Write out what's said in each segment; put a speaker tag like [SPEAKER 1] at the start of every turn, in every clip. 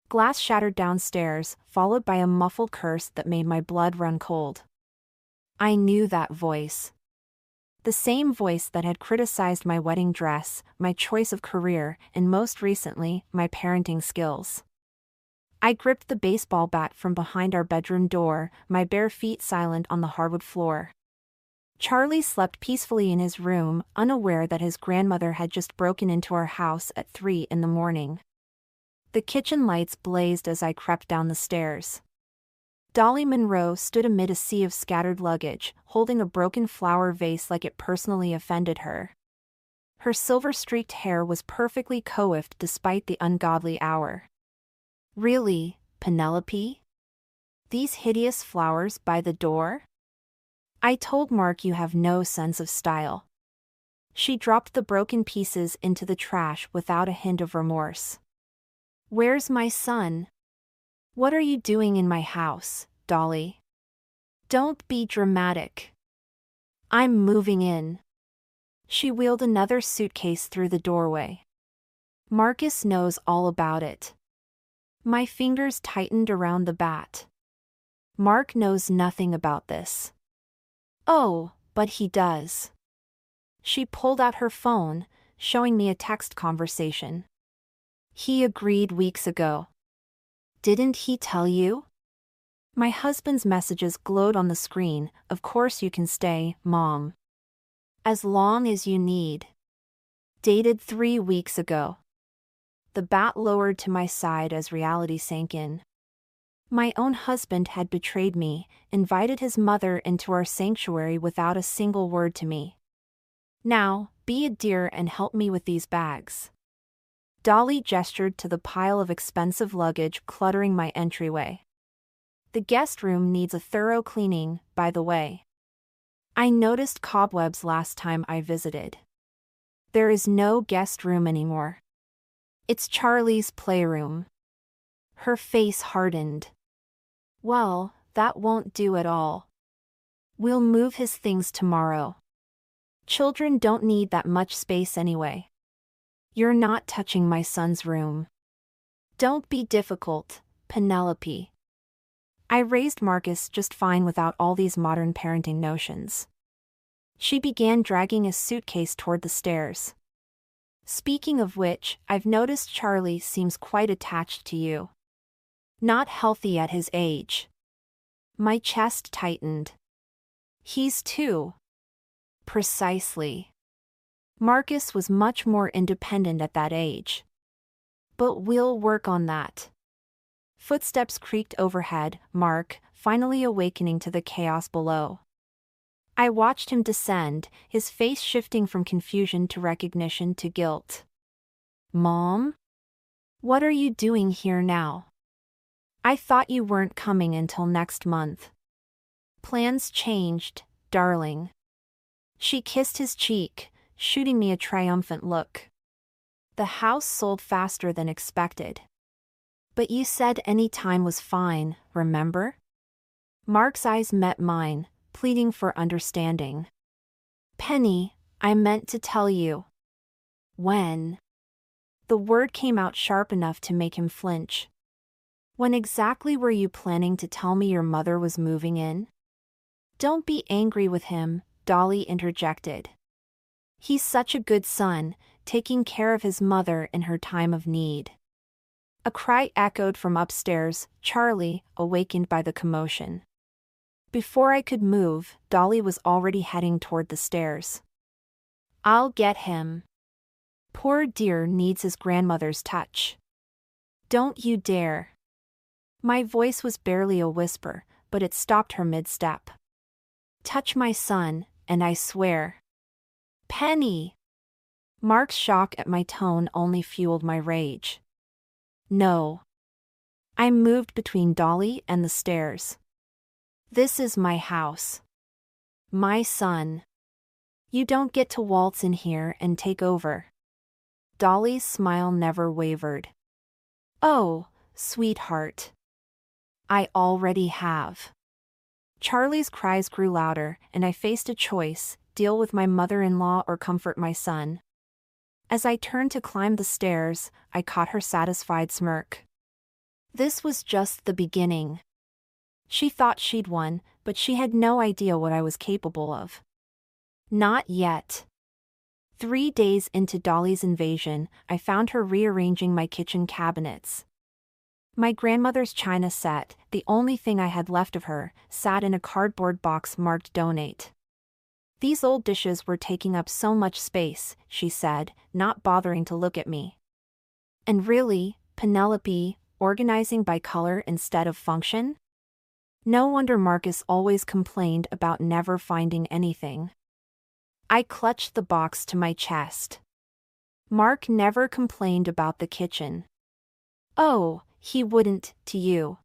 [SPEAKER 1] Glass shattered downstairs, followed by a muffled curse that made my blood run cold. I knew that voice. The same voice that had criticized my wedding dress, my choice of career, and most recently, my parenting skills. I gripped the baseball bat from behind our bedroom door, my bare feet silent on the hardwood floor. Charlie slept peacefully in his room, unaware that his grandmother had just broken into our house at 3 in the morning. The kitchen lights blazed as I crept down the stairs. Dolly Monroe stood amid a sea of scattered luggage, holding a broken flower vase like it personally offended her. Her silver-streaked hair was perfectly coiffed despite the ungodly hour. Really, Penelope? These hideous flowers by the door? I told Mark you have no sense of style. She dropped the broken pieces into the trash without a hint of remorse. Where's my son? What are you doing in my house, Dolly? Don't be dramatic. I'm moving in. She wheeled another suitcase through the doorway. Marcus knows all about it. My fingers tightened around the bat. Mark knows nothing about this. Oh, but he does. She pulled out her phone, showing me a text conversation. He agreed weeks ago. Didn't he tell you? My husband's messages glowed on the screen. Of course you can stay, Mom. As long as you need. Dated 3 weeks ago. The bat lowered to my side as reality sank in. My own husband had betrayed me, invited his mother into our sanctuary without a single word to me. Now, be a dear and help me with these bags. Dolly gestured to the pile of expensive luggage cluttering my entryway. The guest room needs a thorough cleaning, by the way. I noticed cobwebs last time I visited. There is no guest room anymore. It's Charlie's playroom. Her face hardened. Well, that won't do at all. We'll move his things tomorrow. Children don't need that much space anyway. You're not touching my son's room. Don't be difficult, Penelope. I raised Marcus just fine without all these modern parenting notions. She began dragging a suitcase toward the stairs. Speaking of which, I've noticed Charlie seems quite attached to you. Not healthy at his age. My chest tightened. He's 2. Precisely. Marcus was much more independent at that age. But we'll work on that. Footsteps creaked overhead, Mark, finally awakening to the chaos below. I watched him descend, his face shifting from confusion to recognition to guilt. Mom? What are you doing here now? I thought you weren't coming until next month. Plans changed, darling. She kissed his cheek, shooting me a triumphant look. The house sold faster than expected. But you said any time was fine, remember? Mark's eyes met mine, pleading for understanding. Penny, I meant to tell you. When? The word came out sharp enough to make him flinch. When exactly were you planning to tell me your mother was moving in? Don't be angry with him, Dolly interjected. He's such a good son, taking care of his mother in her time of need. A cry echoed from upstairs, Charlie, awakened by the commotion. Before I could move, Dolly was already heading toward the stairs. I'll get him. Poor dear needs his grandmother's touch. Don't you dare. My voice was barely a whisper, but it stopped her mid-step. Touch my son, and I swear. Penny! Mark's shock at my tone only fueled my rage. No. I moved between Dolly and the stairs. This is my house. My son. You don't get to waltz in here and take over. Dolly's smile never wavered. Oh, sweetheart. I already have. Charlie's cries grew louder, and I faced a choice: deal with my mother-in-law or comfort my son. As I turned to climb the stairs, I caught her satisfied smirk. This was just the beginning. She thought she'd won, but she had no idea what I was capable of. Not yet. 3 days into Dolly's invasion, I found her rearranging my kitchen cabinets. My grandmother's china set, the only thing I had left of her, sat in a cardboard box marked donate. These old dishes were taking up so much space, she said, not bothering to look at me. And really, Penelope, organizing by color instead of function? No wonder Marcus always complained about never finding anything. I clutched the box to my chest. Mark never complained about the kitchen. Oh, he wouldn't, to you.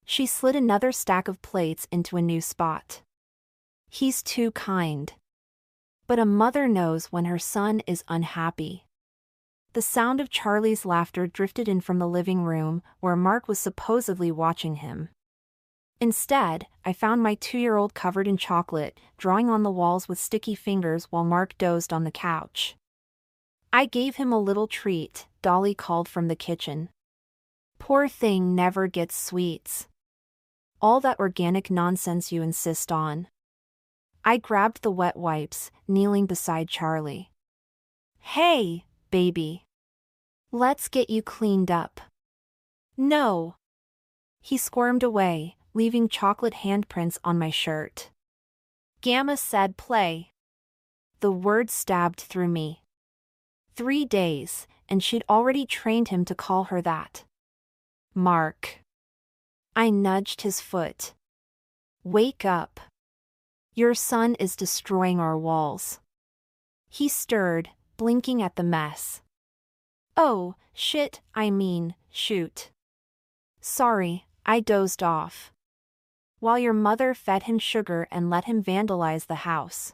[SPEAKER 1] She slid another stack of plates into a new spot. He's too kind. But a mother knows when her son is unhappy. The sound of Charlie's laughter drifted in from the living room, where Mark was supposedly watching him. Instead, I found my 2-year-old covered in chocolate, drawing on the walls with sticky fingers while Mark dozed on the couch. I gave him a little treat, Dolly called from the kitchen. Poor thing never gets sweets. All that organic nonsense you insist on. I grabbed the wet wipes, kneeling beside Charlie. Hey, baby. Let's get you cleaned up. No. He squirmed away, leaving chocolate handprints on my shirt. Gamma said play. The word stabbed through me. 3 days, and she'd already trained him to call her that. Mark. I nudged his foot. Wake up. Your son is destroying our walls. He stirred, blinking at the mess. Oh, shit, shoot. Sorry, I dozed off. While your mother fed him sugar and let him vandalize the house.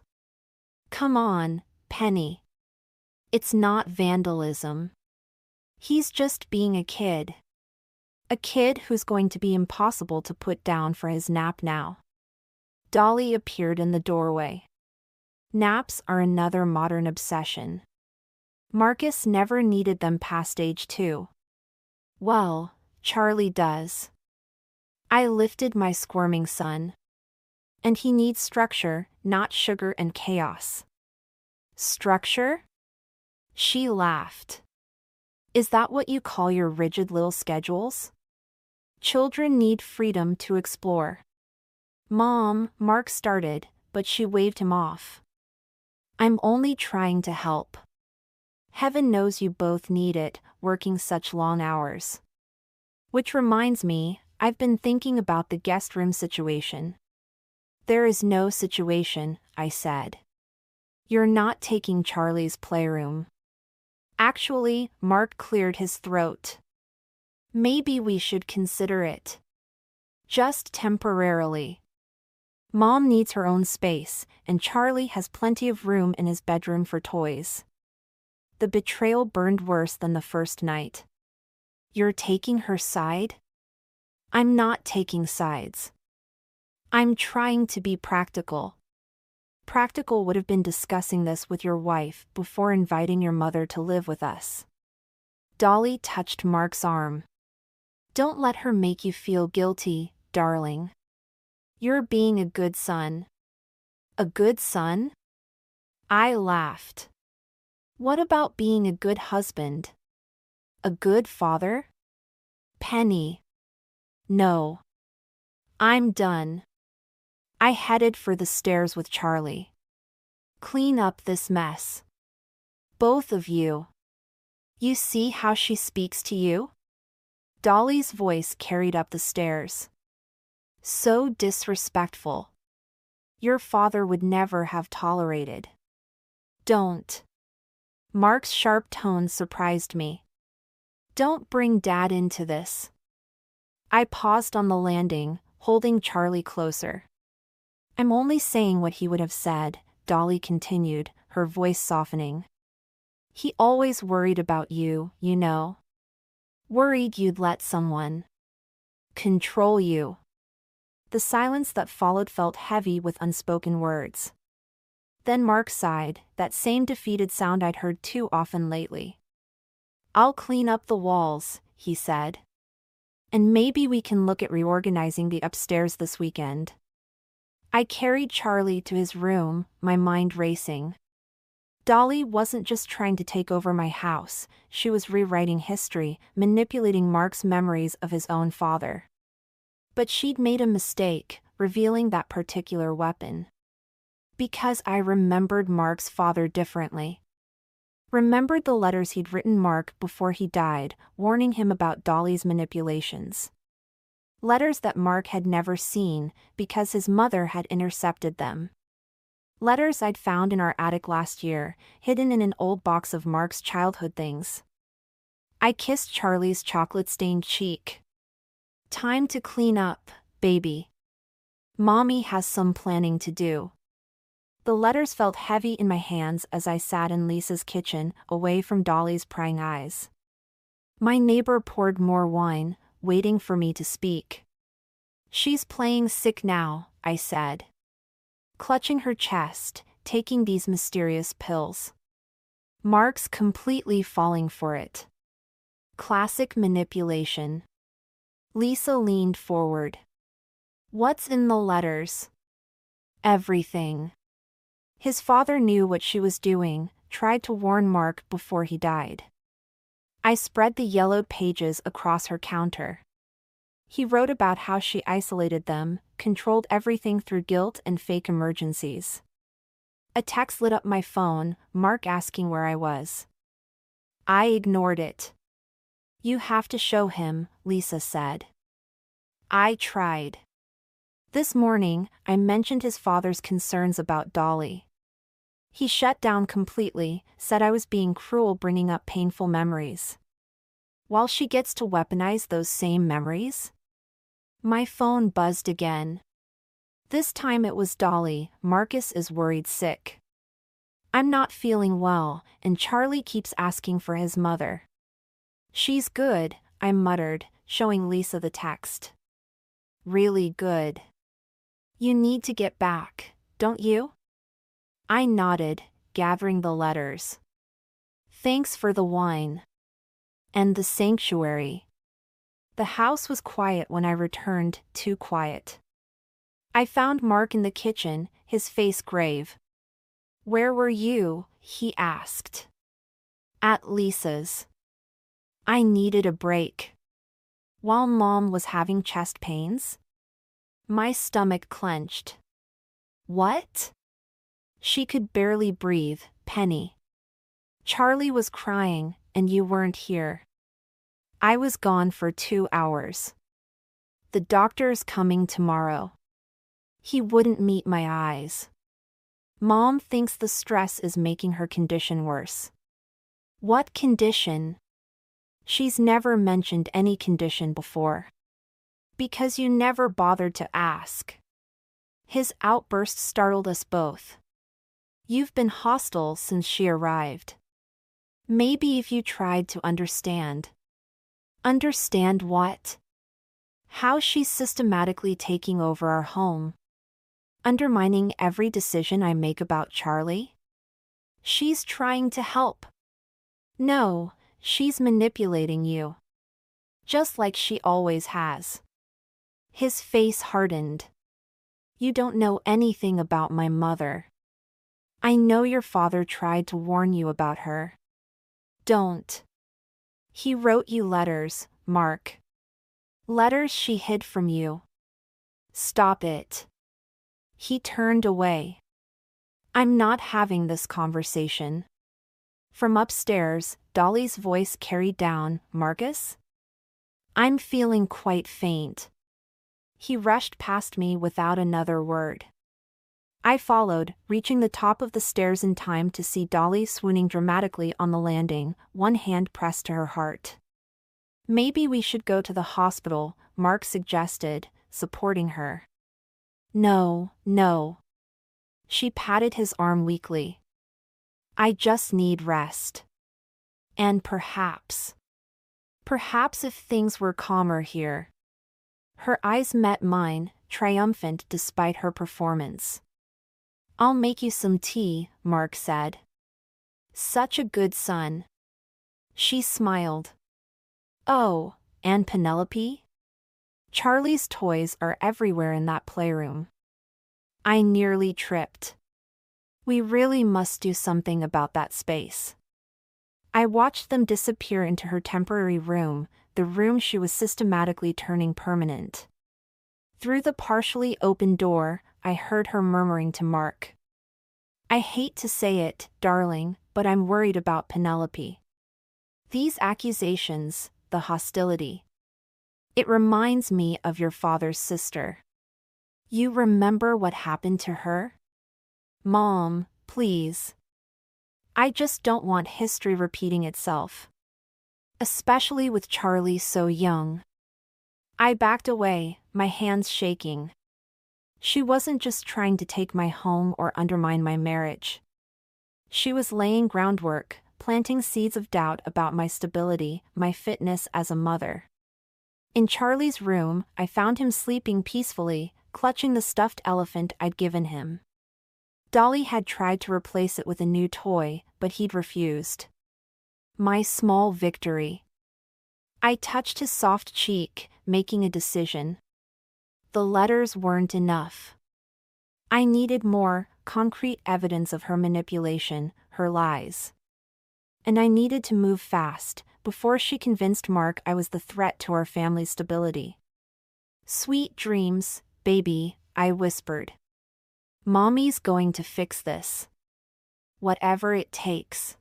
[SPEAKER 1] Come on, Penny. It's not vandalism. He's just being a kid. A kid who's going to be impossible to put down for his nap now. Dolly appeared in the doorway. Naps are another modern obsession. Marcus never needed them past age 2. Well, Charlie does. I lifted my squirming son. And he needs structure, not sugar and chaos. Structure? She laughed. Is that what you call your rigid little schedules? Children need freedom to explore. Mom, Mark started, but she waved him off. I'm only trying to help. Heaven knows you both need it, working such long hours. Which reminds me, I've been thinking about the guest room situation. There is no situation, I said. You're not taking Charlie's playroom. Actually, Mark cleared his throat. Maybe we should consider it. Just temporarily. Mom needs her own space, and Charlie has plenty of room in his bedroom for toys. The betrayal burned worse than the first night. You're taking her side? I'm not taking sides. I'm trying to be practical. Practical would have been discussing this with your wife before inviting your mother to live with us. Dolly touched Mark's arm. Don't let her make you feel guilty, darling. You're being a good son. A good son? I laughed. What about being a good husband? A good father? Penny. No. I'm done. I headed for the stairs with Charlie. Clean up this mess. Both of you. You see how she speaks to you? Dolly's voice carried up the stairs. So disrespectful. Your father would never have tolerated. Don't. Mark's sharp tone surprised me. Don't bring Dad into this. I paused on the landing, holding Charlie closer. I'm only saying what he would have said, Dolly continued, her voice softening. He always worried about you, you know. Worried you'd let someone control you. The silence that followed felt heavy with unspoken words. Then Mark sighed, that same defeated sound I'd heard too often lately. I'll clean up the walls, he said. And maybe we can look at reorganizing the upstairs this weekend. I carried Charlie to his room, my mind racing. Dolly wasn't just trying to take over my house, she was rewriting history, manipulating Mark's memories of his own father. But she'd made a mistake, revealing that particular weapon. Because I remembered Mark's father differently. Remembered the letters he'd written Mark before he died, warning him about Dolly's manipulations. Letters that Mark had never seen, because his mother had intercepted them. Letters I'd found in our attic last year, hidden in an old box of Mark's childhood things. I kissed Charlie's chocolate-stained cheek. Time to clean up, baby. Mommy has some planning to do. The letters felt heavy in my hands as I sat in Lisa's kitchen, away from Dolly's prying eyes. My neighbor poured more wine, waiting for me to speak. She's playing sick now, I said. Clutching her chest, taking these mysterious pills. Mark's completely falling for it. Classic manipulation. Lisa leaned forward. What's in the letters? Everything. His father knew what she was doing, tried to warn Mark before he died. I spread the yellowed pages across her counter. He wrote about how she isolated them, controlled everything through guilt and fake emergencies. A text lit up my phone, Mark asking where I was. I ignored it. You have to show him, Lisa said. I tried. This morning, I mentioned his father's concerns about Dolly. He shut down completely, said I was being cruel bringing up painful memories. While she gets to weaponize those same memories? My phone buzzed again. This time it was Dolly. Marcus is worried sick. I'm not feeling well, and Charlie keeps asking for his mother. She's good, I muttered, showing Lisa the text. Really good. You need to get back, don't you? I nodded, gathering the letters. Thanks for the wine. And the sanctuary. The house was quiet when I returned, too quiet. I found Mark in the kitchen, his face grave. Where were you? He asked. At Lisa's. I needed a break. While Mom was having chest pains? My stomach clenched. What? She could barely breathe, Penny. Charlie was crying, and you weren't here. I was gone for 2 hours. The doctor's coming tomorrow. He wouldn't meet my eyes. Mom thinks the stress is making her condition worse. What condition? She's never mentioned any condition before. Because you never bothered to ask. His outburst startled us both. You've been hostile since she arrived. Maybe if you tried to understand. Understand what? How she's systematically taking over our home. Undermining every decision I make about Charlie? She's trying to help. No, she's manipulating you. Just like she always has. His face hardened. You don't know anything about my mother. I know your father tried to warn you about her. Don't. He wrote you letters, Mark. Letters she hid from you. Stop it. He turned away. I'm not having this conversation. From upstairs, Dolly's voice carried down, Marcus? I'm feeling quite faint. He rushed past me without another word. I followed, reaching the top of the stairs in time to see Dolly swooning dramatically on the landing, one hand pressed to her heart. Maybe we should go to the hospital, Mark suggested, supporting her. No, no. She patted his arm weakly. I just need rest. And perhaps if things were calmer here. Her eyes met mine, triumphant despite her performance. I'll make you some tea, Mark said. Such a good son. She smiled. Oh, and Penelope? Charlie's toys are everywhere in that playroom. I nearly tripped. We really must do something about that space. I watched them disappear into her temporary room, the room she was systematically turning permanent. Through the partially open door, I heard her murmuring to Mark. I hate to say it, darling, but I'm worried about Penelope. These accusations, the hostility. It reminds me of your father's sister. You remember what happened to her? Mom, please. I just don't want history repeating itself. Especially with Charlie so young. I backed away, my hands shaking. She wasn't just trying to take my home or undermine my marriage. She was laying groundwork, planting seeds of doubt about my stability, my fitness as a mother. In Charlie's room, I found him sleeping peacefully, clutching the stuffed elephant I'd given him. Dolly had tried to replace it with a new toy, but he'd refused. My small victory. I touched his soft cheek, making a decision. The letters weren't enough. I needed more, concrete evidence of her manipulation, her lies. And I needed to move fast, before she convinced Mark I was the threat to our family's stability. Sweet dreams, baby, I whispered. Mommy's going to fix this. Whatever it takes.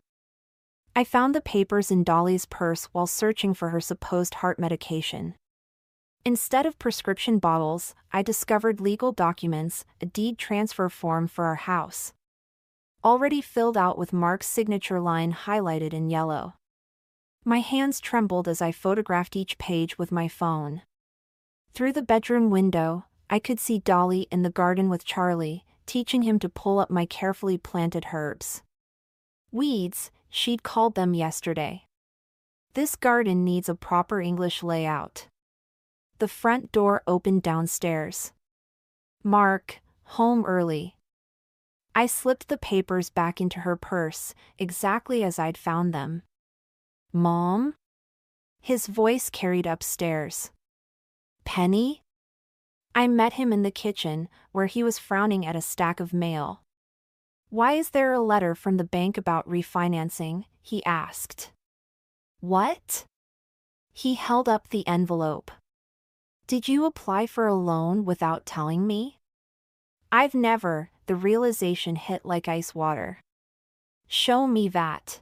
[SPEAKER 1] I found the papers in Dolly's purse while searching for her supposed heart medication. Instead of prescription bottles, I discovered legal documents, a deed transfer form for our house. Already filled out with Mark's signature line highlighted in yellow. My hands trembled as I photographed each page with my phone. Through the bedroom window, I could see Dolly in the garden with Charlie, teaching him to pull up my carefully planted herbs. Weeds, she'd called them yesterday. This garden needs a proper English layout. The front door opened downstairs. Mark, home early. I slipped the papers back into her purse, exactly as I'd found them. Mom? His voice carried upstairs. Penny? I met him in the kitchen, where he was frowning at a stack of mail. Why is there a letter from the bank about refinancing? He asked. What? He held up the envelope. Did you apply for a loan without telling me? I've never, the realization hit like ice water. Show me that.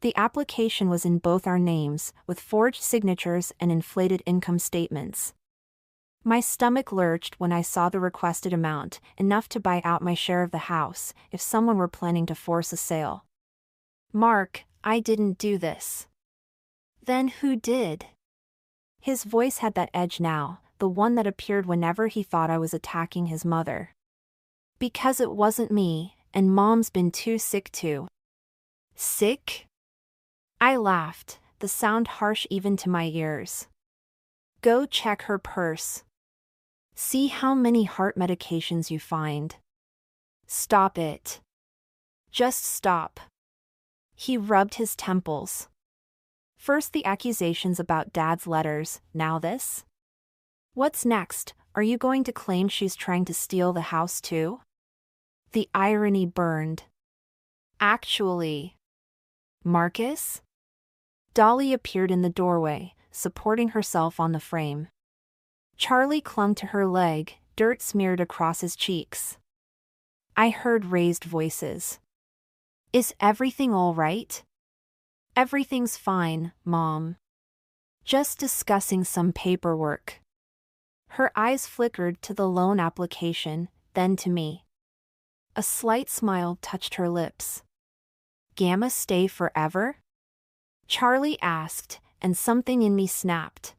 [SPEAKER 1] The application was in both our names, with forged signatures and inflated income statements. My stomach lurched when I saw the requested amount, enough to buy out my share of the house, if someone were planning to force a sale. Mark, I didn't do this. Then who did? His voice had that edge now, the one that appeared whenever he thought I was attacking his mother. Because it wasn't me, and Mom's been too sick to. Sick? I laughed, the sound harsh even to my ears. Go check her purse. See how many heart medications you find. Stop it. Just stop. He rubbed his temples. First the accusations about Dad's letters, now this? What's next? Are you going to claim she's trying to steal the house too? The irony burned. Actually. Marcus? Dolly appeared in the doorway, supporting herself on the frame. Charlie clung to her leg, dirt smeared across his cheeks. I heard raised voices. Is everything all right? Everything's fine, Mom. Just discussing some paperwork. Her eyes flickered to the loan application, then to me. A slight smile touched her lips. Gamma stay forever? Charlie asked, and something in me snapped.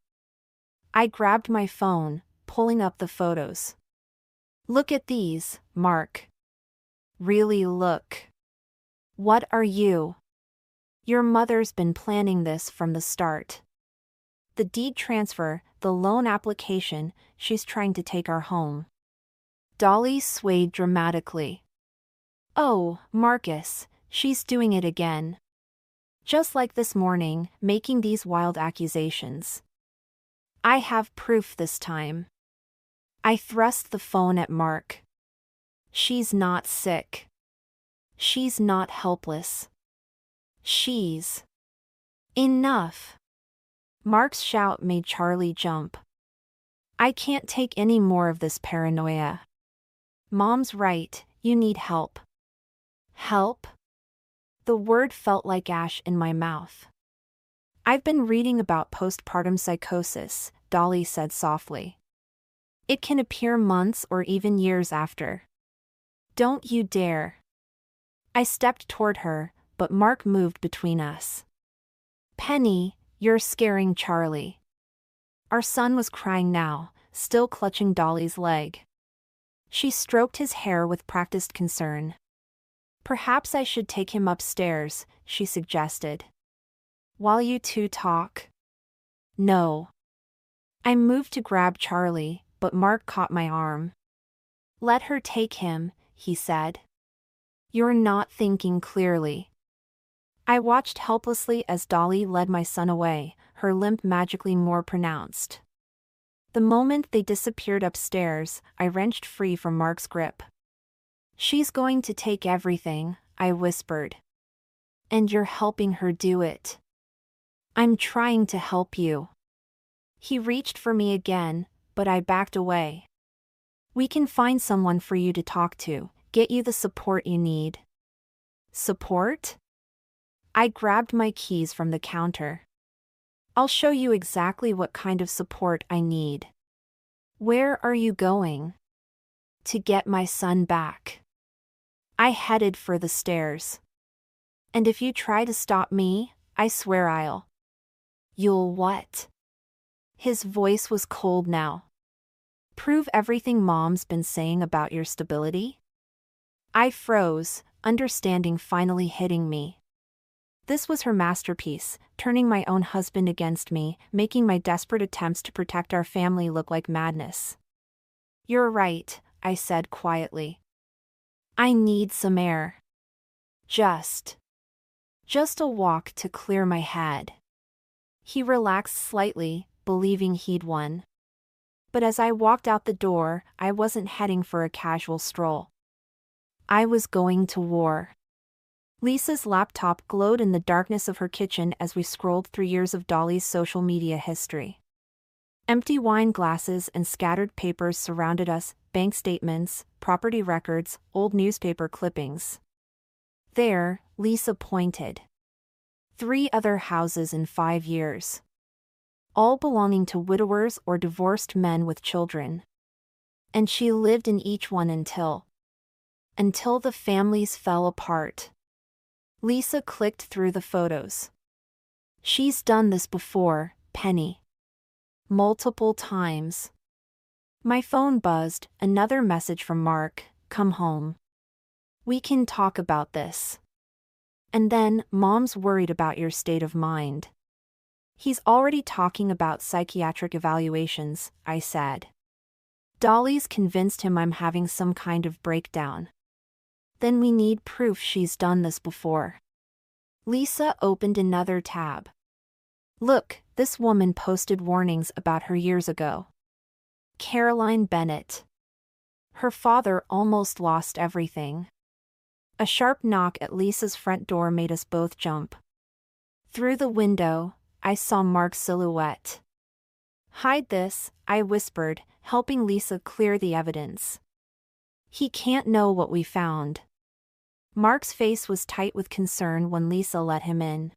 [SPEAKER 1] I grabbed my phone, pulling up the photos. Look at these, Mark. Really look. What are you? Your mother's been planning this from the start. The deed transfer, the loan application, she's trying to take our home. Dolly swayed dramatically. Oh, Marcus, she's doing it again. Just like this morning, making these wild accusations. I have proof this time. I thrust the phone at Mark. She's not sick. She's not helpless. She's... Enough. Mark's shout made Charlie jump. I can't take any more of this paranoia. Mom's right, you need help. Help? The word felt like ash in my mouth. I've been reading about postpartum psychosis, Dolly said softly. It can appear months or even years after. Don't you dare. I stepped toward her, but Mark moved between us. Penny, you're scaring Charlie. Our son was crying now, still clutching Dolly's leg. She stroked his hair with practiced concern. Perhaps I should take him upstairs, she suggested. While you two talk? No. I moved to grab Charlie, but Mark caught my arm. Let her take him, he said. You're not thinking clearly. I watched helplessly as Dolly led my son away, her limp magically more pronounced. The moment they disappeared upstairs, I wrenched free from Mark's grip. She's going to take everything, I whispered. And you're helping her do it. I'm trying to help you. He reached for me again, but I backed away. We can find someone for you to talk to, get you the support you need. Support? I grabbed my keys from the counter. I'll show you exactly what kind of support I need. Where are you going? To get my son back. I headed for the stairs. And if you try to stop me, I swear I'll. You'll what? His voice was cold now. Prove everything Mom's been saying about your stability? I froze, understanding finally hitting me. This was her masterpiece, turning my own husband against me, making my desperate attempts to protect our family look like madness. You're right, I said quietly. I need some air. Just a walk to clear my head. He relaxed slightly, believing he'd won. But as I walked out the door, I wasn't heading for a casual stroll. I was going to war. Lisa's laptop glowed in the darkness of her kitchen as we scrolled through years of Dolly's social media history. Empty wine glasses and scattered papers surrounded us, bank statements, property records, old newspaper clippings. There, Lisa pointed. 3 other houses in 5 years. All belonging to widowers or divorced men with children. And she lived in each one until the families fell apart. Lisa clicked through the photos. She's done this before, Penny. Multiple times. My phone buzzed, another message from Mark, come home. We can talk about this. And then, Mom's worried about your state of mind. He's already talking about psychiatric evaluations, I said. Dolly's convinced him I'm having some kind of breakdown. Then we need proof she's done this before. Lisa opened another tab. Look, this woman posted warnings about her years ago. Caroline Bennett. Her father almost lost everything. A sharp knock at Lisa's front door made us both jump. Through the window, I saw Mark's silhouette. Hide this, I whispered, helping Lisa clear the evidence. He can't know what we found. Mark's face was tight with concern when Lisa let him in.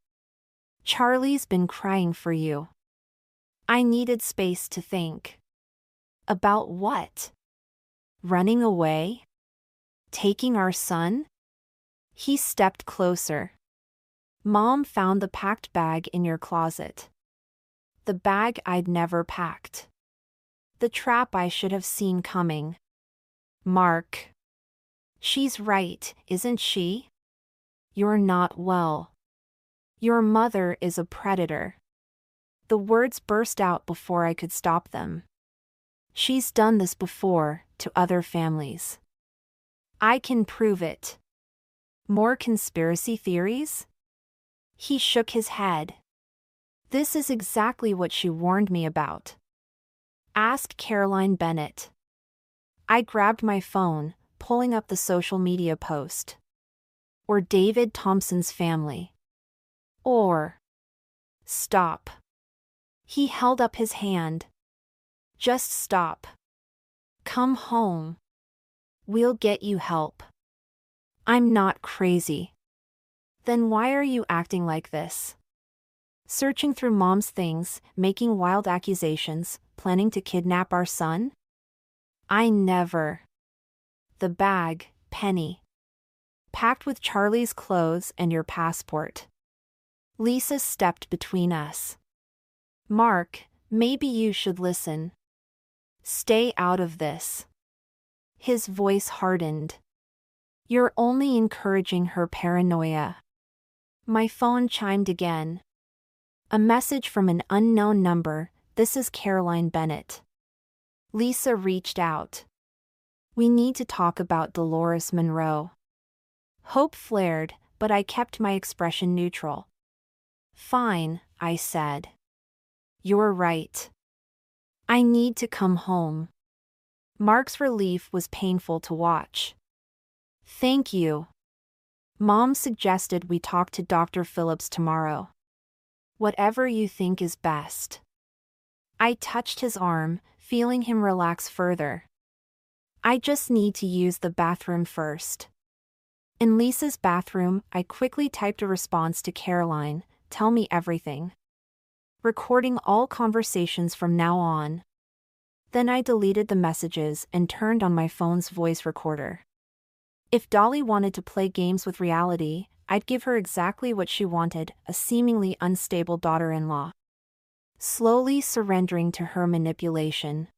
[SPEAKER 1] Charlie's been crying for you. I needed space to think. About what? Running away? Taking our son? He stepped closer. Mom found the packed bag in your closet. The bag I'd never packed. The trap I should have seen coming. Mark. She's right, isn't she? You're not well. Your mother is a predator. The words burst out before I could stop them. She's done this before, to other families. I can prove it. More conspiracy theories? He shook his head. This is exactly what she warned me about. asked Caroline Bennett. I grabbed my phone, pulling up the social media post. Or David Thompson's family. Or. Stop. He held up his hand. Just stop. Come home. We'll get you help. I'm not crazy. Then why are you acting like this? Searching through Mom's things, making wild accusations, planning to kidnap our son? I never. The bag, Penny. Packed with Charlie's clothes and your passport. Lisa stepped between us. Mark, maybe you should listen. Stay out of this. His voice hardened. You're only encouraging her paranoia. My phone chimed again. A message from an unknown number. This is Caroline Bennett. Lisa reached out. We need to talk about Dolores Monroe. Hope flared, but I kept my expression neutral. Fine, I said. You're right. I need to come home. Mark's relief was painful to watch. Thank you. Mom suggested we talk to Dr. Phillips tomorrow. Whatever you think is best. I touched his arm, feeling him relax further. I just need to use the bathroom first. In Lisa's bathroom, I quickly typed a response to Caroline, tell me everything. Recording all conversations from now on. Then I deleted the messages and turned on my phone's voice recorder. If Dolly wanted to play games with reality, I'd give her exactly what she wanted, a seemingly unstable daughter-in-law. Slowly surrendering to her manipulation.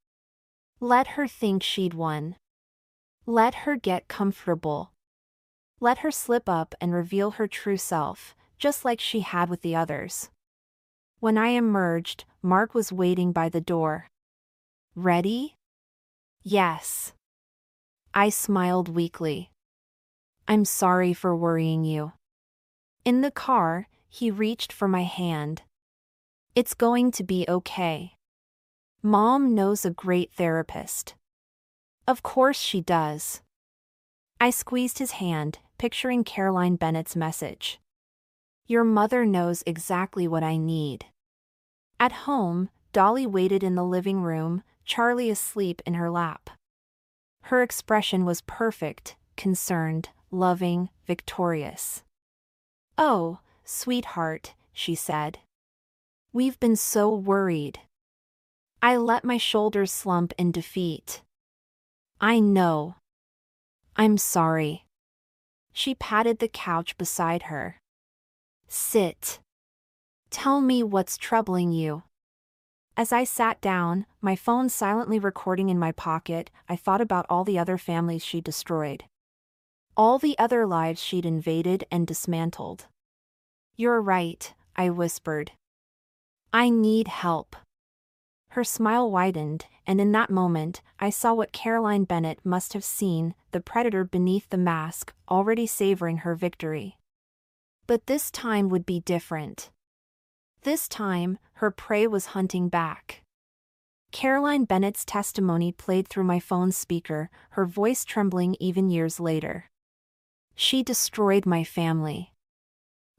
[SPEAKER 1] Let her think she'd won. Let her get comfortable. Let her slip up and reveal her true self, just like she had with the others. When I emerged, Mark was waiting by the door. Ready? Yes. I smiled weakly. I'm sorry for worrying you. In the car, he reached for my hand. It's going to be okay. Mom knows a great therapist. Of course she does. I squeezed his hand, picturing Caroline Bennett's message. Your mother knows exactly what I need. At home, Dolly waited in the living room, Charlie asleep in her lap. Her expression was perfect, concerned, loving, victorious. Oh, sweetheart, she said. We've been so worried. I let my shoulders slump in defeat. I know. I'm sorry. She patted the couch beside her. Sit. Tell me what's troubling you. As I sat down, my phone silently recording in my pocket, I thought about all the other families she destroyed. All the other lives she'd invaded and dismantled. You're right, I whispered. I need help. Her smile widened, and in that moment, I saw what Caroline Bennett must have seen, the predator beneath the mask, already savoring her victory. But this time would be different. This time, her prey was hunting back. Caroline Bennett's testimony played through my phone's speaker, her voice trembling even years later. She destroyed my family.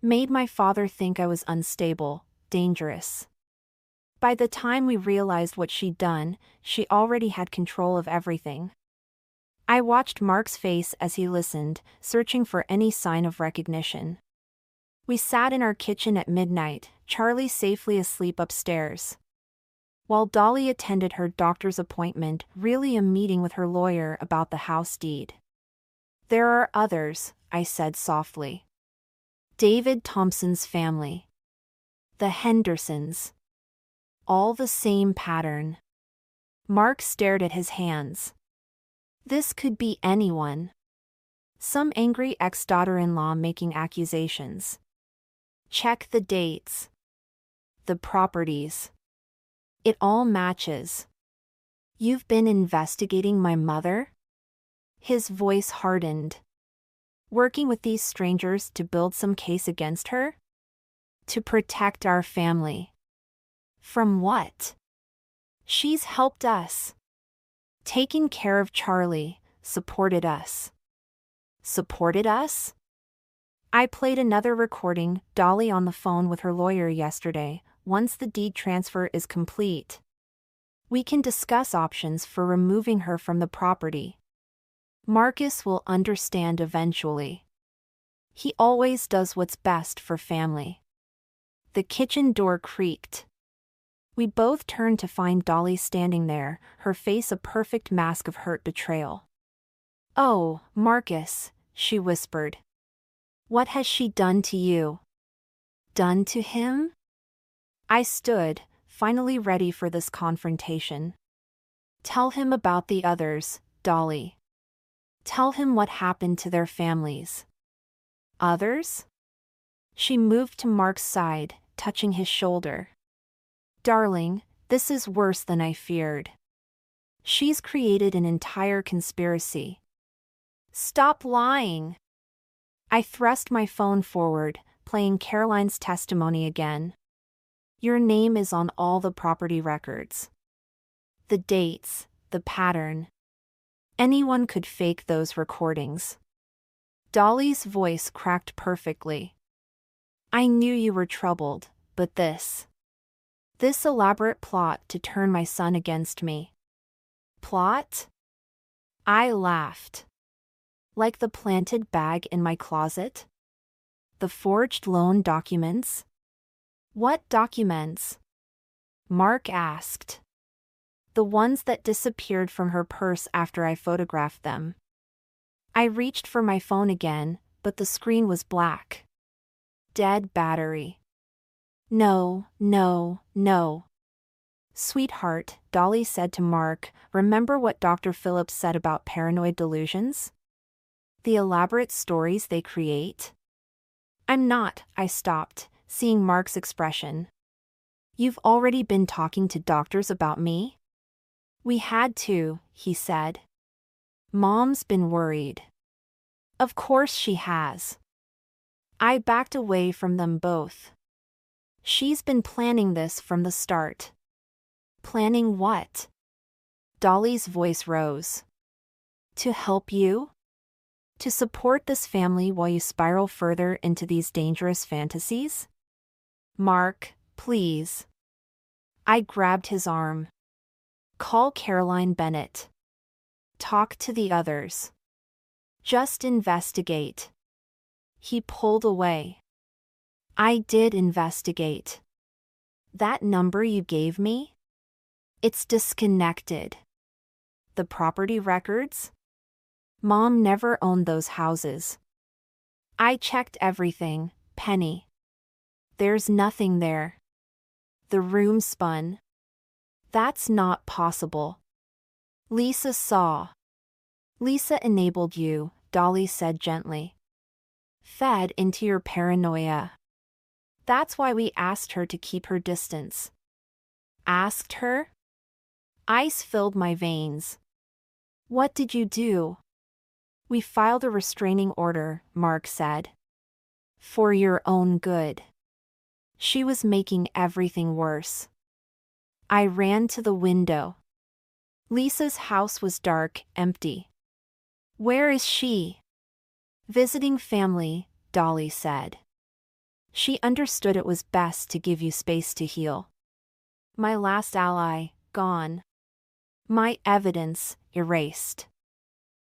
[SPEAKER 1] Made my father think I was unstable, dangerous. By the time we realized what she'd done, she already had control of everything. I watched Mark's face as he listened, searching for any sign of recognition. We sat in our kitchen at midnight, Charlie safely asleep upstairs. While Dolly attended her doctor's appointment, really a meeting with her lawyer about the house deed. There are others, I said softly. David Thompson's family. The Hendersons. All the same pattern. Mark stared at his hands. This could be anyone. Some angry ex-daughter-in-law making accusations. Check the dates. The properties. It all matches. You've been investigating my mother? His voice hardened. Working with these strangers to build some case against her? To protect our family. From what? She's helped us. Taken care of Charlie, supported us. Supported us? I played another recording, Dolly on the phone with her lawyer yesterday. Once the deed transfer is complete, we can discuss options for removing her from the property. Marcus will understand eventually. He always does what's best for family. The kitchen door creaked. We both turned to find Dolly standing there, her face a perfect mask of hurt betrayal. "Oh, Marcus," she whispered. "What has she done to you?" "Done to him?" I stood, finally ready for this confrontation. "Tell him about the others, Dolly. Tell him what happened to their families." "Others?" She moved to Mark's side, touching his shoulder. "Darling, this is worse than I feared. She's created an entire conspiracy." "Stop lying." I thrust my phone forward, playing Caroline's testimony again. "Your name is on all the property records. The dates, the pattern. Anyone could fake those recordings." Dolly's voice cracked perfectly. "I knew you were troubled, but this elaborate plot to turn my son against me." "Plot?" I laughed. "Like the planted bag in my closet? The forged loan documents?" "What documents?" Mark asked. "The ones that disappeared from her purse after I photographed them." I reached for my phone again, but the screen was black. Dead battery. "No, no, no." "Sweetheart," Dolly said to Mark, "remember what Dr. Phillips said about paranoid delusions? The elaborate stories they create?" "I'm not," I stopped, seeing Mark's expression. "You've already been talking to doctors about me?" "We had to," he said. "Mom's been worried." "Of course she has." I backed away from them both. "She's been planning this from the start." "Planning what?" Dolly's voice rose. "To help you? To support this family while you spiral further into these dangerous fantasies?" "Mark, please." I grabbed his arm. "Call Caroline Bennett. Talk to the others. Just investigate." He pulled away. "I did investigate. That number you gave me? It's disconnected. The property records? Mom never owned those houses. I checked everything, Penny. There's nothing there. The room spun. That's not possible. Lisa saw." "Lisa enabled you," Dolly said gently. "Fed into your paranoia. That's why we asked her to keep her distance." "Asked her?" Ice filled my veins. "What did you do?" "We filed a restraining order," Mark said. "For your own good." She was making everything worse. I ran to the window. Lisa's house was dark, empty. "Where is she?" "Visiting family," Dolly said. "She understood it was best to give you space to heal." My last ally, gone. My evidence, erased.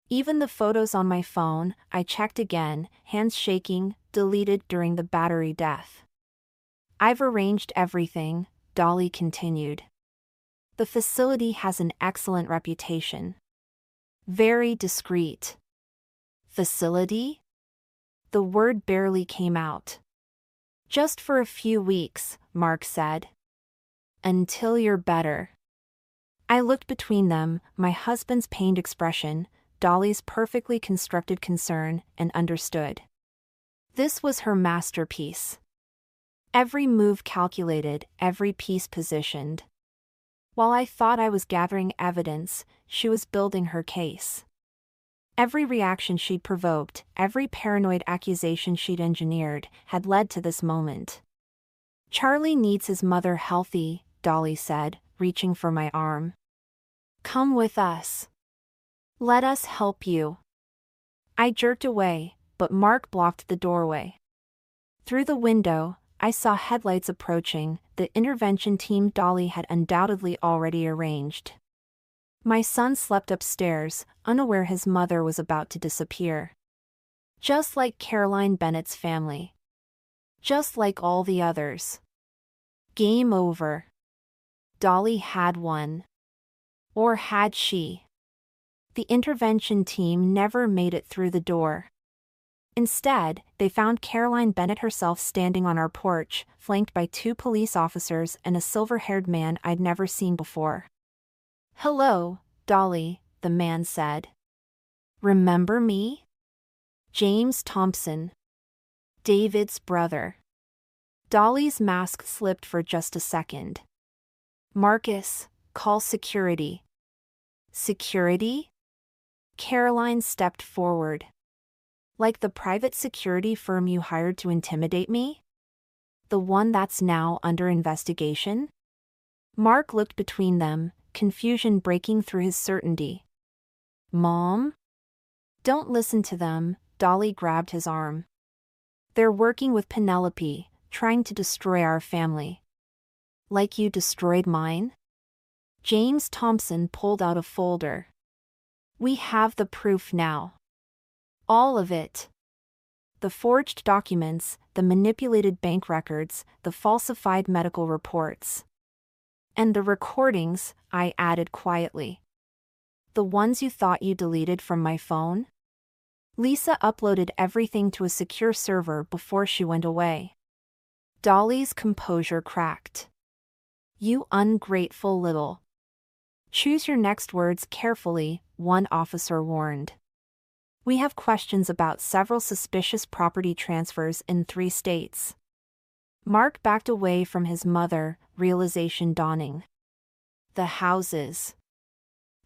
[SPEAKER 1] Even the photos on my phone, I checked again, hands shaking, deleted during the battery death. "I've arranged everything," Dolly continued. "The facility has an excellent reputation. Very discreet." "Facility?" The word barely came out. "Just for a few weeks," Mark said. "Until you're better." I looked between them, my husband's pained expression, Dolly's perfectly constructed concern, and understood. This was her masterpiece. Every move calculated, every piece positioned. While I thought I was gathering evidence, she was building her case. Every reaction she'd provoked, every paranoid accusation she'd engineered, had led to this moment. "Charlie needs his mother healthy," Dolly said, reaching for my arm. "Come with us. Let us help you." I jerked away, but Mark blocked the doorway. Through the window, I saw headlights approaching, the intervention team Dolly had undoubtedly already arranged. My son slept upstairs, unaware his mother was about to disappear. Just like Caroline Bennett's family. Just like all the others. Game over. Dolly had won. Or had she? The intervention team never made it through the door. Instead, they found Caroline Bennett herself standing on our porch, flanked by 2 police officers and a silver-haired man I'd never seen before. "Hello, Dolly," the man said. "Remember me? James Thompson. David's brother." Dolly's mask slipped for just a second. "Marcus, call security." "Security?" Caroline stepped forward. "Like the private security firm you hired to intimidate me? The one that's now under investigation?" Mark looked between them, confusion breaking through his certainty. "Mom?" "Don't listen to them," Dolly grabbed his arm. "They're working with Penelope, trying to destroy our family." "Like you destroyed mine?" James Thompson pulled out a folder. "We have the proof now. All of it. The forged documents, the manipulated bank records, the falsified medical reports. And the recordings," I added quietly. "The ones you thought you deleted from my phone?" Lisa uploaded everything to a secure server before she went away. Dolly's composure cracked. "You ungrateful little." "Choose your next words carefully," one officer warned. "We have questions about several suspicious property transfers in 3 states. Mark backed away from his mother, realization dawning. The houses.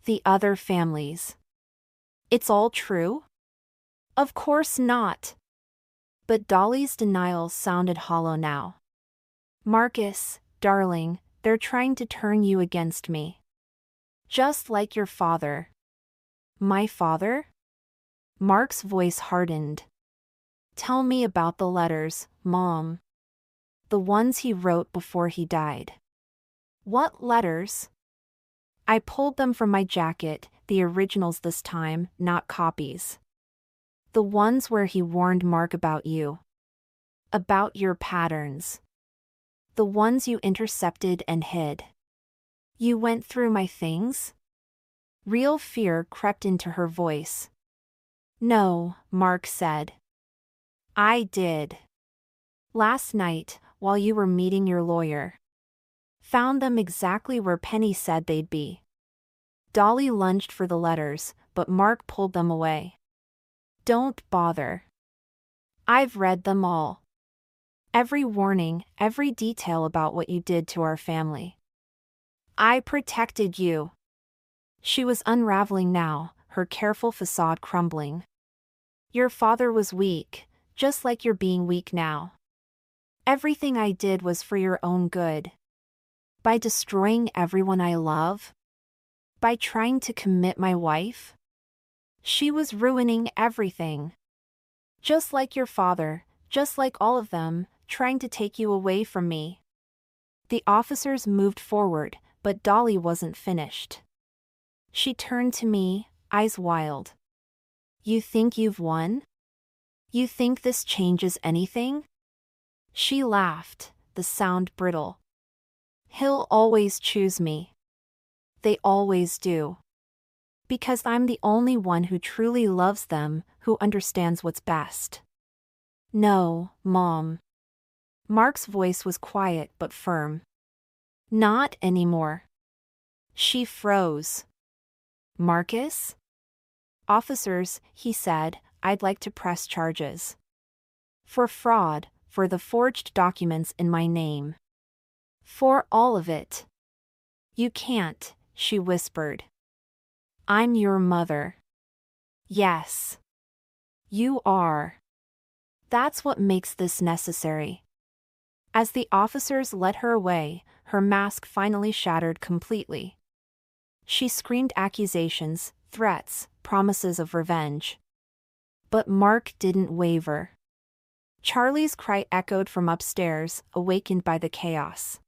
[SPEAKER 1] The other families. It's all true? Of course not. But Dolly's denial sounded hollow now. "Marcus, darling, they're trying to turn you against me. Just like your father." "My father?" Mark's voice hardened. "Tell me about the letters, Mom. The ones he wrote before he died." "What letters?" I pulled them from my jacket, the originals this time, not copies. "The ones where he warned Mark about you. About your patterns. The ones you intercepted and hid. You went through my things?" Real fear crept into her voice. "No," Mark said. "I did. Last night, while you were meeting your lawyer. Found them exactly where Penny said they'd be." Dolly lunged for the letters, but Mark pulled them away. "Don't bother. I've read them all. Every warning, every detail about what you did to our family. I protected you." She was unraveling now, her careful facade crumbling. "Your father was weak, just like you're being weak now. Everything I did was for your own good. By destroying everyone I love? By trying to commit my wife? She was ruining everything. Just like your father, just like all of them, trying to take you away from me." The officers moved forward, but Dolly wasn't finished. She turned to me, eyes wild. "You think you've won? You think this changes anything?" She laughed, the sound brittle. "He'll always choose me. They always do. Because I'm the only one who truly loves them, who understands what's best." "No, Mom." Mark's voice was quiet but firm. "Not anymore." She froze. "Marcus?" "Officers," he said, "I'd like to press charges. For fraud, for the forged documents in my name. For all of it." "You can't," she whispered. "I'm your mother." "Yes. You are. That's what makes this necessary." As the officers led her away, her mask finally shattered completely. She screamed accusations, threats, promises of revenge. But Mark didn't waver. Charlie's cry echoed from upstairs, awakened by the chaos.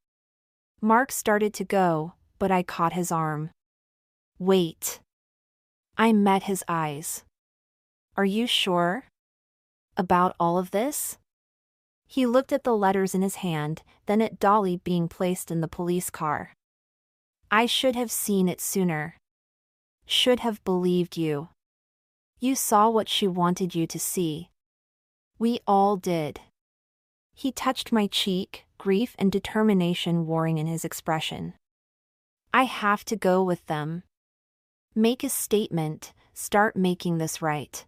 [SPEAKER 1] Mark started to go, but I caught his arm. Wait. I met his eyes. Are you sure? About all of this? He looked at the letters in his hand, then at Dolly being placed in the police car. I should have seen it sooner. Should have believed you. You saw what she wanted you to see. We all did. He touched my cheek, grief and determination warring in his expression. I have to go with them. Make a statement, start making this right.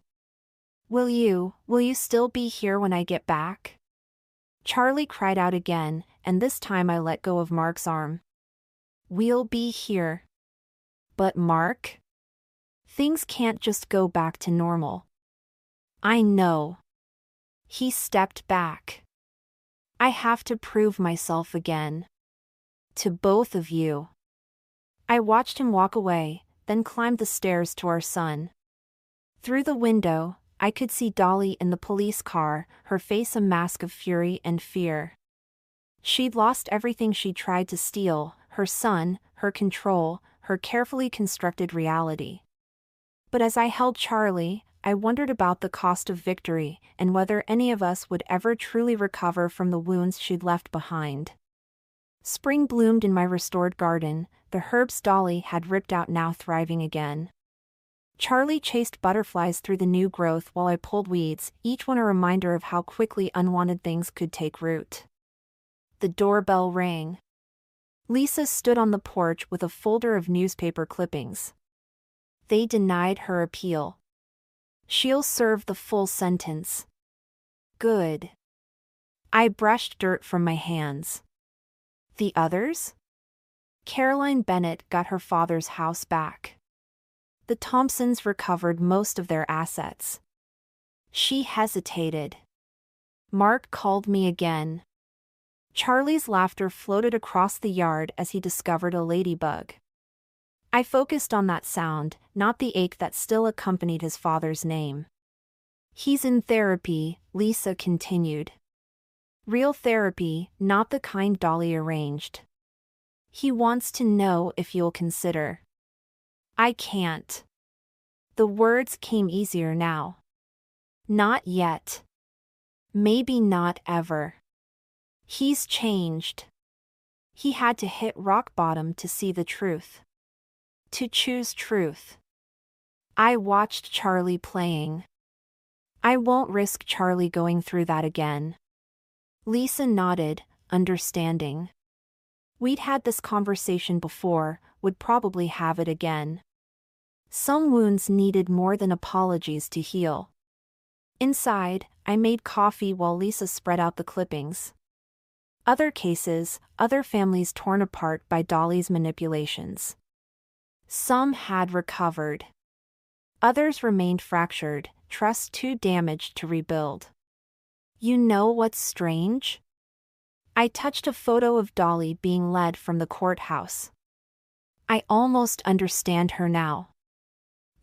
[SPEAKER 1] Will you still be here when I get back? Charlie cried out again, and this time I let go of Mark's arm. We'll be here. But Mark? Things can't just go back to normal. I know. He stepped back. I have to prove myself again. To both of you. I watched him walk away, then climbed the stairs to our son. Through the window, I could see Dolly in the police car, her face a mask of fury and fear. She'd lost everything she tried to steal, her son, her control, her carefully constructed reality. But as I held Charlie, I wondered about the cost of victory and whether any of us would ever truly recover from the wounds she'd left behind. Spring bloomed in my restored garden, the herbs Dolly had ripped out now thriving again. Charlie chased butterflies through the new growth while I pulled weeds, each one a reminder of how quickly unwanted things could take root. The doorbell rang. Lisa stood on the porch with a folder of newspaper clippings. They denied her appeal. She'll serve the full sentence. Good. I brushed dirt from my hands. The others? Caroline Bennett got her father's house back. The Thompsons recovered most of their assets. She hesitated. Mark called me again. Charlie's laughter floated across the yard as he discovered a ladybug. I focused on that sound, not the ache that still accompanied his father's name. He's in therapy, Lisa continued. Real therapy, not the kind Dolly arranged. He wants to know if you'll consider. I can't. The words came easier now. Not yet. Maybe not ever. He's changed. He had to hit rock bottom to see the truth. To choose truth. I watched Charlie playing. I won't risk Charlie going through that again. Lisa nodded, understanding. We'd had this conversation before, would probably have it again. Some wounds needed more than apologies to heal. Inside, I made coffee while Lisa spread out the clippings. Other cases, other families torn apart by Dolly's manipulations. Some had recovered. Others remained fractured, trust too damaged to rebuild. You know what's strange? I touched a photo of Dolly being led from the courthouse. I almost understand her now.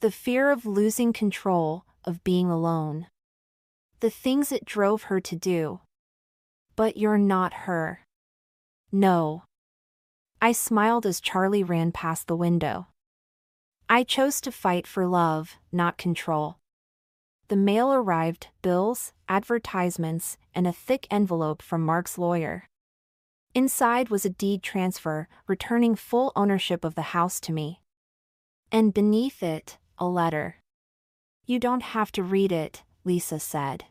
[SPEAKER 1] The fear of losing control, of being alone. The things it drove her to do. But you're not her. No. I smiled as Charlie ran past the window. I chose to fight for love, not control. The mail arrived, bills, advertisements, and a thick envelope from Mark's lawyer. Inside was a deed transfer, returning full ownership of the house to me. And beneath it, a letter. You don't have to read it, Lisa said.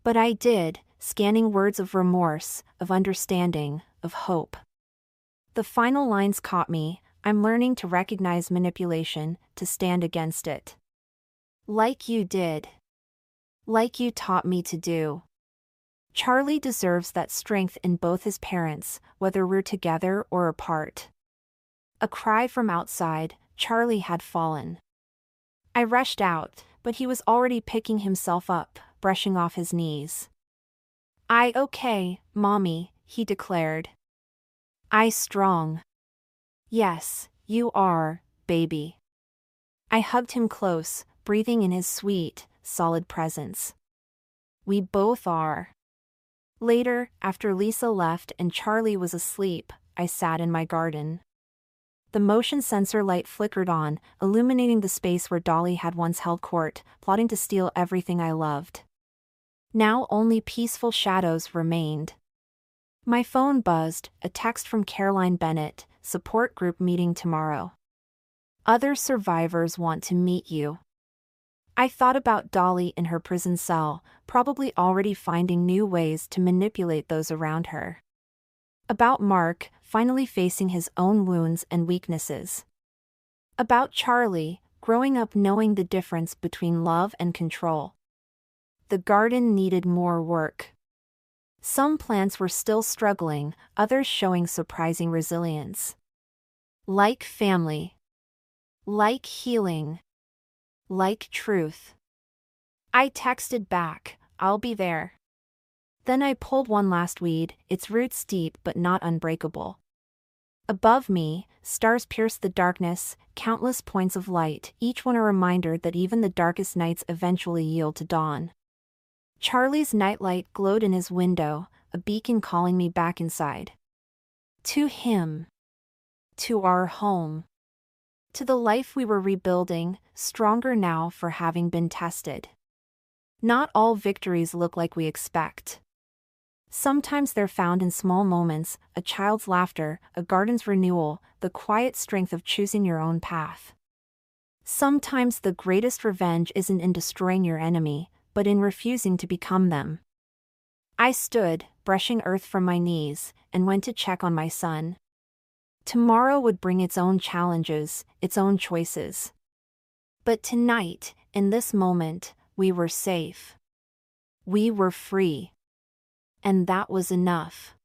[SPEAKER 1] But I did, scanning words of remorse, of understanding, of hope. The final lines caught me. I'm learning to recognize manipulation, to stand against it. Like you did. Like you taught me to do. Charlie deserves that strength in both his parents, whether we're together or apart. A cry from outside, Charlie had fallen. I rushed out, but he was already picking himself up, brushing off his knees. Okay, Mommy, he declared. I strong. Yes, you are, baby. I hugged him close, breathing in his sweet, solid presence. We both are. Later, after Lisa left and Charlie was asleep, I sat in my garden. The motion sensor light flickered on, illuminating the space where Dolly had once held court, plotting to steal everything I loved. Now only peaceful shadows remained. My phone buzzed, a text from Caroline Bennett, support group meeting tomorrow. Other survivors want to meet you. I thought about Dolly in her prison cell, probably already finding new ways to manipulate those around her. About Mark, finally facing his own wounds and weaknesses. About Charlie, growing up knowing the difference between love and control. The garden needed more work. Some plants were still struggling, others showing surprising resilience. Like family. Like healing. Like truth. I texted back, I'll be there. Then I pulled one last weed, its roots deep but not unbreakable. Above me, stars pierced the darkness, countless points of light, each one a reminder that even the darkest nights eventually yield to dawn. Charlie's nightlight glowed in his window, a beacon calling me back inside. To him. To our home. To the life we were rebuilding, stronger now for having been tested. Not all victories look like we expect. Sometimes they're found in small moments, a child's laughter, a garden's renewal, the quiet strength of choosing your own path. Sometimes the greatest revenge isn't in destroying your enemy, but in refusing to become them. I stood, brushing earth from my knees, and went to check on my son. Tomorrow would bring its own challenges, its own choices. But tonight, in this moment, we were safe. We were free. And that was enough.